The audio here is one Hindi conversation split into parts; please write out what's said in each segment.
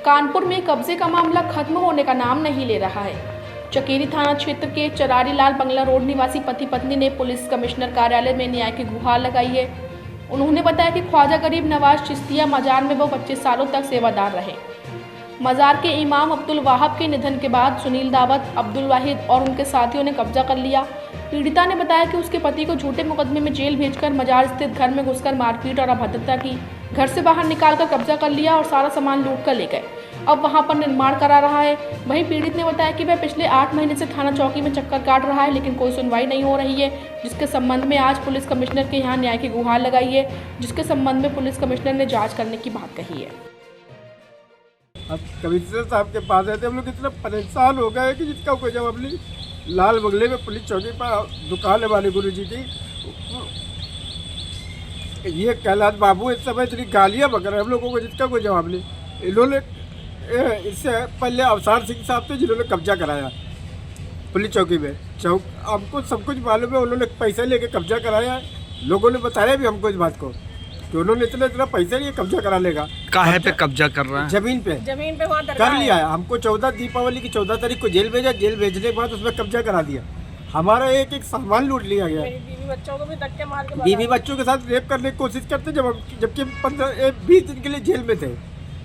कानपुर में कब्जे का मामला खत्म होने का नाम नहीं ले रहा है। चकेरी थाना क्षेत्र के चरारी लाल बंगला रोड निवासी पति पत्नी ने पुलिस कमिश्नर कार्यालय में न्याय की गुहार लगाई है। उन्होंने बताया कि ख्वाजा गरीब नवाज चिश्तिया मजार में वो 25 सालों तक सेवादार रहे। मजार के इमाम अब्दुल वाहब के निधन के बाद सुनील दावत, अब्दुल वाहिद और उनके साथियों ने कब्जा कर लिया। पीड़िता ने बताया कि उसके पति को झूठे मुकदमे में जेल भेजकर मजार स्थित घर में घुसकर मारपीट और अभद्रता की, घर से बाहर निकालकर कब्जा कर लिया और सारा सामान लूट कर ले गए। अब वहां पर निर्माण करा रहा है। वहीं पीड़ित ने बताया कि वह पिछले 8 महीने से थाना चौकी में चक्कर काट रहा है, लेकिन कोई सुनवाई नहीं हो रही है, जिसके संबंध में आज पुलिस कमिश्नर के यहाँ न्याय की गुहार लगाई है, जिसके संबंध में पुलिस कमिश्नर ने जाँच करने की बात कही है। अब कमिश्नर साहब के पास आए थे हम लोग, इतना परेशान हो गए कि जिसका कोई जवाब नहीं। लाल बंगले में पुलिस चौकी पर दुकान है वाले गुरु जी की, ये कैलाश बाबू इस समय इतनी गालियाँ बक रहे हैं हम लोगों को, जिसका कोई जवाब नहीं। इन्होंने इससे पहले अवसार सिंह साहब थे जिन्होंने कब्जा कराया पुलिस चौकी में। हमको सब कुछ मालूम है, उन्होंने पैसे लेके कब्जा कराया। लोगों ने बताया भी हमको इस बात को कि उन्होंने इतना पैसा लिए कब्जा करा लेगा। काहे पे कब्जा कर रहा है? जमीन पे कर लिया है। हमको 14 दीपावली की 14 तारीख को जेल भेजा, जेल भेजने के बाद उसमें कब्जा करा दिया। हमारा एक सामान लूट लिया गया। बीवी बच्चों को भी धक्के मार के बीवी बच्चों के साथ रेप करने की कोशिश करते, जबकि 20 दिन के लिए जेल में थे।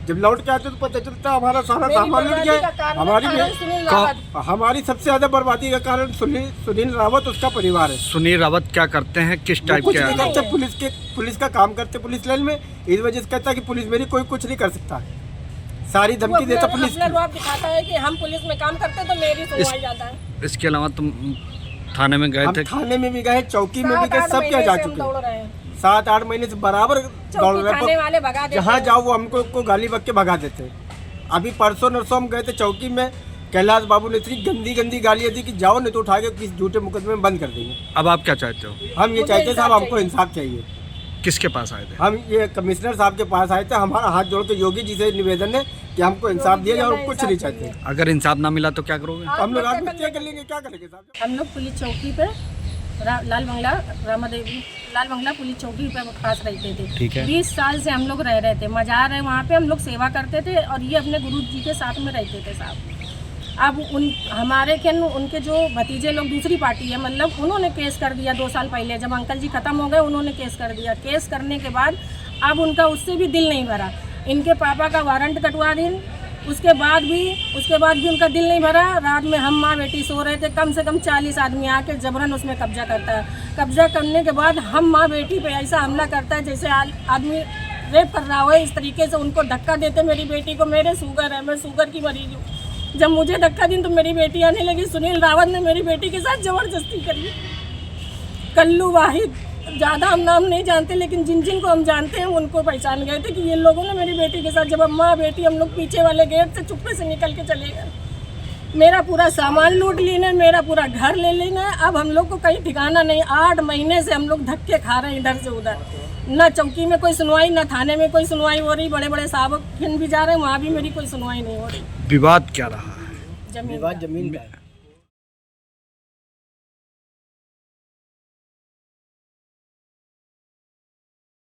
जब लौट के आते तो पता चलता हमारा सारा सामान लूट गया। हमारी सबसे ज्यादा बर्बादी का कारण सुनील रावत, उसका परिवार है। सुनील रावत क्या करते हैं, किस टाइप के हैं? पुलिस का काम करते, पुलिस लाइन में। इस वजह से कहता है कि पुलिस मेरी कोई कुछ नहीं कर सकता, सारी धमकी देता पुलिस। दिखाता है कि हम पुलिस में काम करते तो मेरी सुनवाई जाता है। इसके अलावा तुम थाने में गए थे? थाने में भी गए, चौकी में भी गए, सब क्या जा चुके हैं। 7-8 महीने से बराबर दौड़ रहे हैं। जहाँ जाओ वो हमको गाली बक के भगा देते। अभी परसों नरसों हम गए थे चौकी में, कैलाश बाबू ने इतनी गंदी गंदी गालियाँ दी कि जाओ नहीं तो उठा के किसी झूठे मुकदमे में बंद कर देंगे। अब आप क्या चाहते हो? हम ये चाहते हैं साहब, हमको इंसाफ चाहिए। किसके पास आए थे? हम ये कमिश्नर साहब के पास आए थे। हमारा हाथ जोड़ के योगी जी से निवेदन है कि हमको इंसाफ दिया जाए और कुछ नहीं चाहते। अगर इंसाफ ना मिला तो क्या करोगे? हम लोग आत्महत्या कर लेंगे, क्या करेंगे साहब? हम लोग पुलिस चौकी पे लाल बंगला पुलिस चौकी पे पास रहते थे। ठीक है। 20 साल से हम लोग रह रहे थे। मजार है, वहाँ पे हम लोग सेवा करते थे और ये अपने गुरु जी के साथ में रहते थे साहब। अब उनके जो भतीजे लोग दूसरी पार्टी है, मतलब उन्होंने केस कर दिया 2 साल पहले, जब अंकल जी खत्म हो गए उन्होंने केस कर दिया। केस करने के बाद अब उनका उससे भी दिल नहीं भरा। इनके पापा का वारंट कटवा दी, उसके बाद भी उनका दिल नहीं भरा। रात में हम माँ बेटी सो रहे थे, कम से कम 40 आदमी आके जबरन उसमें कब्जा करता है। कब्जा करने के बाद हम माँ बेटी पे ऐसा हमला करता है जैसे आदमी रेप कर रहा हो। इस तरीके से उनको धक्का देते मेरी बेटी को। मेरे शुगर है, मैं शुगर की मरीज हूँ। जब मुझे धक्का दी तो मेरी बेटी आने लगी। सुनील रावत ने मेरी बेटी के साथ जबरदस्ती करी। कल्लू वाहिद, ज़्यादा हम नाम नहीं जानते, लेकिन जिन को हम जानते हैं उनको पहचान गए थे कि ये लोगों ने मेरी बेटी के साथ, जब माँ बेटी हम लोग पीछे वाले गेट से चुप्पे से निकल के चले गए। मेरा पूरा सामान लूट लेना, मेरा पूरा घर ले लेना। अब हम लोग को कहीं ठिकाना नहीं। 8 महीने से हम लोग धक्के खा रहे हैं इधर से उधर। ना चौकी में कोई सुनवाई, ना थाने में कोई सुनवाई हो रही। बड़े बड़े साहब फिर भी जा रहे हैं, वहाँ भी मेरी कोई सुनवाई नहीं हो रही। विवाद क्या रहा है? जमीन का।